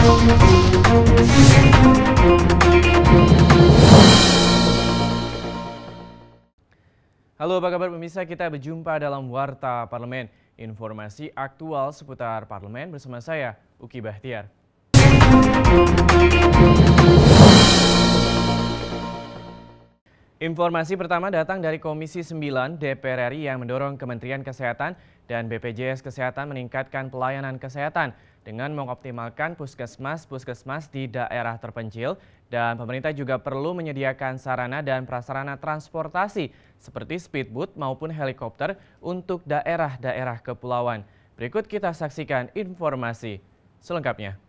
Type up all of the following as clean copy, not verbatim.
Halo, apa kabar pemirsa? Kita berjumpa dalam Warta Parlemen. Informasi aktual seputar parlemen bersama saya, Uki Bahtiar. Informasi pertama datang dari Komisi 9 DPR RI yang mendorong Kementerian Kesehatan dan BPJS Kesehatan meningkatkan pelayanan kesehatan dengan mengoptimalkan puskesmas di daerah terpencil, dan pemerintah juga perlu menyediakan sarana dan prasarana transportasi seperti speedboat maupun helikopter untuk daerah-daerah kepulauan. Berikut kita saksikan informasi selengkapnya.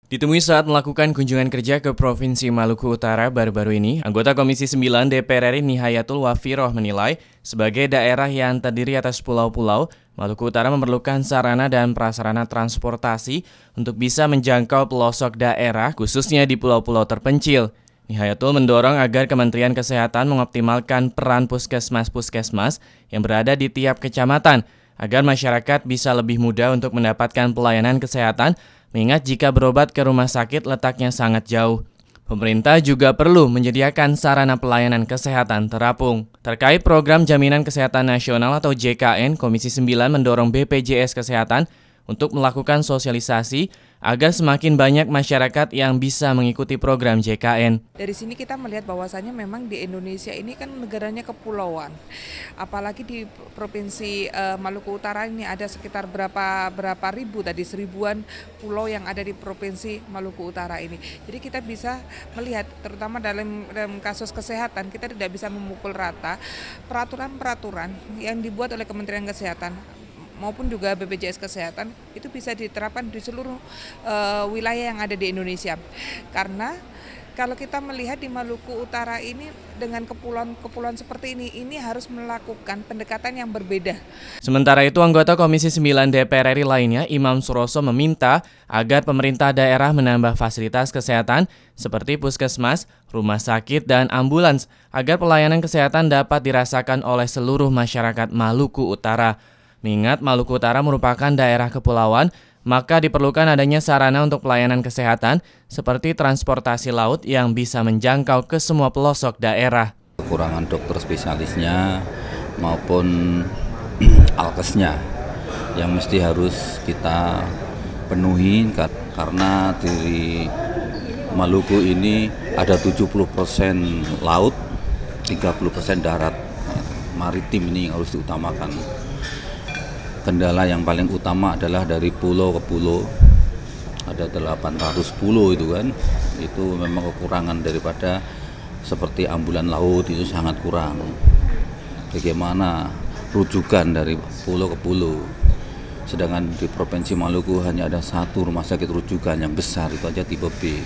Ditemui saat melakukan kunjungan kerja ke Provinsi Maluku Utara baru-baru ini, anggota Komisi 9 DPR RI Nihayatul Wafiroh menilai sebagai daerah yang terdiri atas pulau-pulau, Maluku Utara memerlukan sarana dan prasarana transportasi untuk bisa menjangkau pelosok daerah, khususnya di pulau-pulau terpencil. Nihayatul mendorong agar Kementerian Kesehatan mengoptimalkan peran puskesmas-puskesmas yang berada di tiap kecamatan, agar masyarakat bisa lebih mudah untuk mendapatkan pelayanan kesehatan, mengingat jika berobat ke rumah sakit letaknya sangat jauh. Pemerintah juga perlu menyediakan sarana pelayanan kesehatan terapung. Terkait program Jaminan Kesehatan Nasional atau JKN, Komisi 9 mendorong BPJS Kesehatan untuk melakukan sosialisasi agar semakin banyak masyarakat yang bisa mengikuti program JKN. Dari sini kita melihat bahwasannya memang di Indonesia ini kan negaranya kepulauan. Apalagi di Provinsi Maluku Utara ini ada sekitar berapa ribu tadi, seribuan pulau yang ada di Provinsi Maluku Utara ini. Jadi kita bisa melihat terutama dalam kasus kesehatan kita tidak bisa memukul rata peraturan-peraturan yang dibuat oleh Kementerian Kesehatan maupun juga BPJS Kesehatan itu bisa diterapkan di seluruh wilayah yang ada di Indonesia. Karena kalau kita melihat di Maluku Utara ini dengan kepulauan seperti ini harus melakukan pendekatan yang berbeda. Sementara itu, anggota Komisi 9 DPR RI lainnya, Imam Suroso, meminta agar pemerintah daerah menambah fasilitas kesehatan seperti puskesmas, rumah sakit, dan ambulans agar pelayanan kesehatan dapat dirasakan oleh seluruh masyarakat Maluku Utara. Mengingat Maluku Utara merupakan daerah kepulauan, maka diperlukan adanya sarana untuk pelayanan kesehatan seperti transportasi laut yang bisa menjangkau ke semua pelosok daerah. Kekurangan dokter spesialisnya maupun alkesnya yang mesti harus kita penuhi karena di Maluku ini ada 70% laut, 30% darat. Maritim ini yang harus diutamakan. Kendala yang paling utama adalah dari pulau ke pulau, ada 800 pulau itu kan, itu memang kekurangan daripada seperti ambulan laut itu sangat kurang. Bagaimana rujukan dari pulau ke pulau, sedangkan di Provinsi Maluku hanya ada satu rumah sakit rujukan yang besar, itu aja tipe B.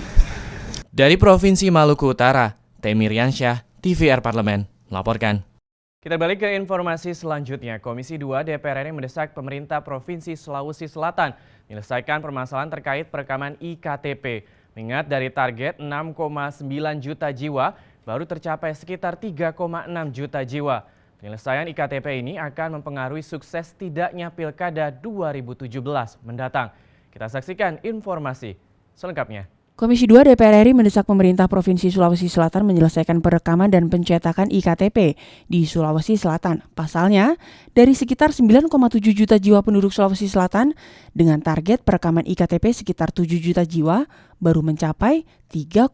Dari Provinsi Maluku Utara, Temiriansyah, TVR Parlemen, melaporkan. Kita balik ke informasi selanjutnya. Komisi 2 DPR RI mendesak pemerintah Provinsi Sulawesi Selatan menyelesaikan permasalahan terkait perekaman IKTP. Mengingat dari target 6,9 juta jiwa, baru tercapai sekitar 3,6 juta jiwa. Penyelesaian IKTP ini akan mempengaruhi sukses tidaknya Pilkada 2017 mendatang. Kita saksikan informasi selengkapnya. Komisi 2 DPR RI mendesak pemerintah Provinsi Sulawesi Selatan menyelesaikan perekaman dan pencetakan IKTP di Sulawesi Selatan. Pasalnya, dari sekitar 9,7 juta jiwa penduduk Sulawesi Selatan, dengan target perekaman IKTP sekitar 7 juta jiwa, baru mencapai 3,6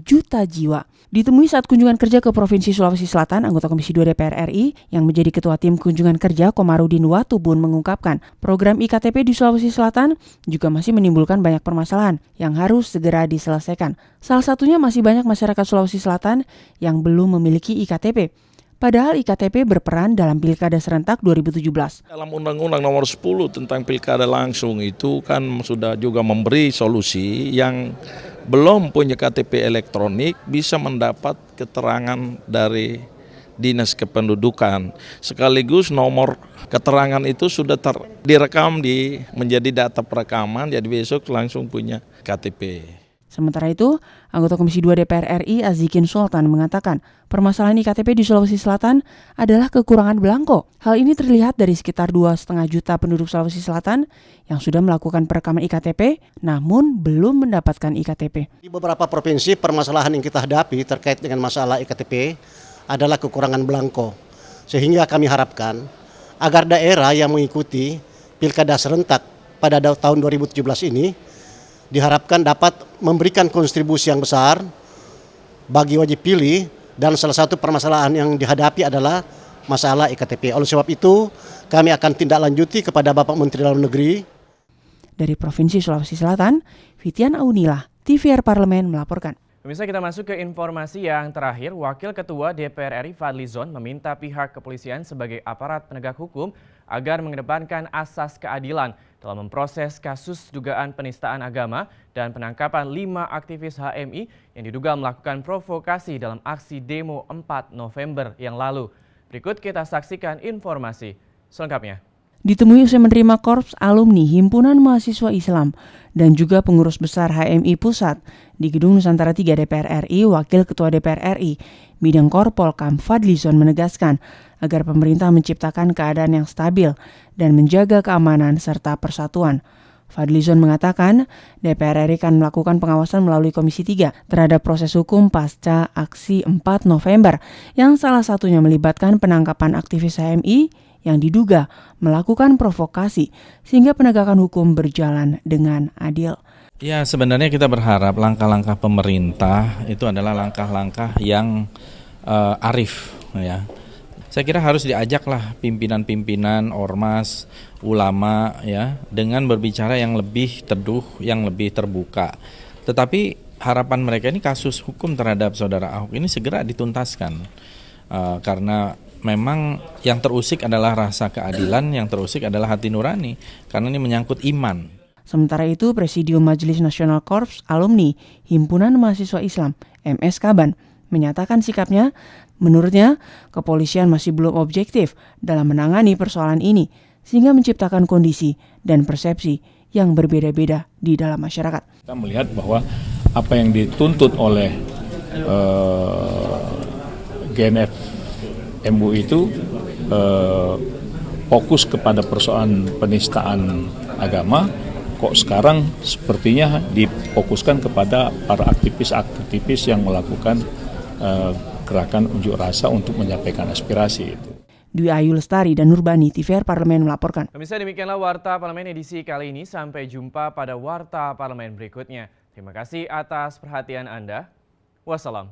juta jiwa. Ditemui saat kunjungan kerja ke Provinsi Sulawesi Selatan, anggota Komisi 2 DPR RI yang menjadi ketua tim kunjungan kerja Komarudin Watubun mengungkapkan program IKTP di Sulawesi Selatan juga masih menimbulkan banyak permasalahan yang harus segera diselesaikan. Salah satunya masih banyak masyarakat Sulawesi Selatan yang belum memiliki IKTP. Padahal IKTP berperan dalam Pilkada serentak 2017. Dalam Undang-Undang Nomor 10 tentang Pilkada langsung itu kan sudah juga memberi solusi yang belum punya KTP elektronik bisa mendapat keterangan dari Dinas Kependudukan. Sekaligus nomor keterangan itu sudah direkam menjadi data perekaman, jadi besok langsung punya KTP. Sementara itu, anggota Komisi 2 DPR RI Azikin Sultan mengatakan permasalahan IKTP di Sulawesi Selatan adalah kekurangan belangko. Hal ini terlihat dari sekitar 2,5 juta penduduk Sulawesi Selatan yang sudah melakukan perekaman IKTP namun belum mendapatkan IKTP. Di beberapa provinsi permasalahan yang kita hadapi terkait dengan masalah IKTP adalah kekurangan belangko. Sehingga kami harapkan agar daerah yang mengikuti Pilkada serentak pada tahun 2017 ini diharapkan dapat memberikan kontribusi yang besar bagi wajib pilih, dan salah satu permasalahan yang dihadapi adalah masalah IKTP. Oleh sebab itu, kami akan tindak lanjuti kepada Bapak Menteri Dalam Negeri. Dari Provinsi Sulawesi Selatan, Fitian Aunila, TVR Parlemen melaporkan. Pemirsa, kita masuk ke informasi yang terakhir. Wakil Ketua DPR RI Fadlizon meminta pihak kepolisian sebagai aparat penegak hukum agar mengedepankan asas keadilan dalam memproses kasus dugaan penistaan agama dan penangkapan 5 aktivis HMI yang diduga melakukan provokasi dalam aksi demo 4 November yang lalu. Berikut kita saksikan informasi selengkapnya. Ditemui usai menerima Korps Alumni Himpunan Mahasiswa Islam dan juga pengurus besar HMI Pusat di Gedung Nusantara 3 DPR RI, Wakil Ketua DPR RI Bidang Korpolkam Fadlizon menegaskan agar pemerintah menciptakan keadaan yang stabil dan menjaga keamanan serta persatuan. Fadlizon mengatakan DPR RI akan melakukan pengawasan melalui Komisi 3 terhadap proses hukum pasca aksi 4 November yang salah satunya melibatkan penangkapan aktivis HMI yang diduga melakukan provokasi sehingga penegakan hukum berjalan dengan adil. Ya, sebenarnya kita berharap langkah-langkah pemerintah itu adalah langkah-langkah yang arif, ya. Saya kira harus diajaklah pimpinan-pimpinan, ormas, ulama, ya, dengan berbicara yang lebih teduh, yang lebih terbuka. Tetapi harapan mereka ini kasus hukum terhadap saudara Ahok ini segera dituntaskan, karena memang yang terusik adalah rasa keadilan, yang terusik adalah hati nurani, karena ini menyangkut iman. Sementara itu, Presidium Majelis Nasional Korps Alumni Himpunan Mahasiswa Islam MS Kaban menyatakan sikapnya. Menurutnya, kepolisian masih belum objektif dalam menangani persoalan ini, sehingga menciptakan kondisi dan persepsi yang berbeda-beda di dalam masyarakat. Kita melihat bahwa apa yang dituntut oleh GNF MUI itu fokus kepada persoalan penistaan agama, kok sekarang sepertinya difokuskan kepada para aktivis-aktivis yang melakukan gerakan unjuk rasa untuk menyampaikan aspirasi itu. Dwi Ayu Lestari dan Nurbani, TVR Parlemen melaporkan. Pemirsa, demikianlah Warta Parlemen edisi kali ini. Sampai jumpa pada Warta Parlemen berikutnya. Terima kasih atas perhatian Anda. Wassalam.